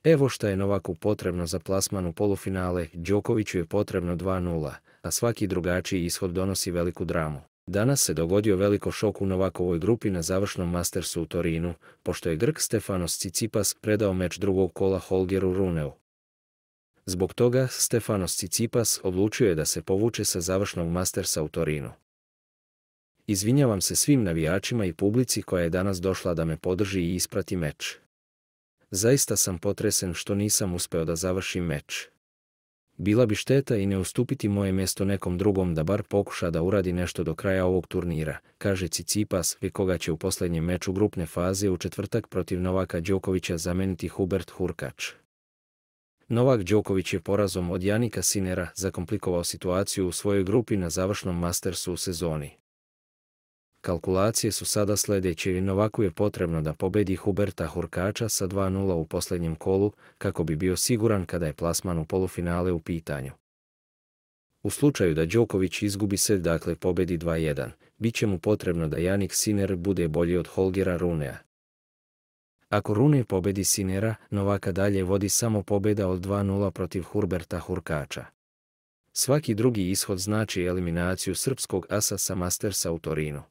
Evo šta je Novaku potrebno za plasman u polufinale, Đokoviću je potrebno 2:0, a svaki drugačiji ishod donosi veliku dramu. Danas se dogodio veliko šok u Novakovoj grupi na završnom Mastersu u Torinu, pošto je Grk Stefanos Tsitsipas predao meč drugog kola Holgeru Runeu. Zbog toga Stefanos Tsitsipas odlučio je da se povuče sa završnog Mastersa u Torinu. Izvinjavam se svim navijačima i publici koja je danas došla da me podrži i isprati meč. Zaista sam potresen što nisam uspeo da završim meč. Bila bi šteta i ne ustupiti moje mjesto nekom drugom da bar pokuša da uradi nešto do kraja ovog turnira, kaže Tsitsipas, koga će u posljednjem meču grupne faze u četvrtak protiv Novaka Đokovića zameniti Hubert Hurkač. Novak Đoković je porazom od Janika Sinnera zakomplikovao situaciju u svojoj grupi na završnom Mastersu u sezoni. Kalkulacije su sada sljedeće i Novaku je potrebno da pobedi Huberta Hurkača sa 2:0 u posljednjem kolu, kako bi bio siguran kada je plasman u polufinale u pitanju. U slučaju da Đoković izgubi set, dakle pobedi 2:1, bit će mu potrebno da Janik Sinner bude bolji od Holgera Runea. Ako Rune pobedi Sinnera, Novaka dalje vodi samo pobjeda od 2:0 protiv Huberta Hurkača. Svaki drugi ishod znači eliminaciju srpskog asa sa Mastersa u Torinu.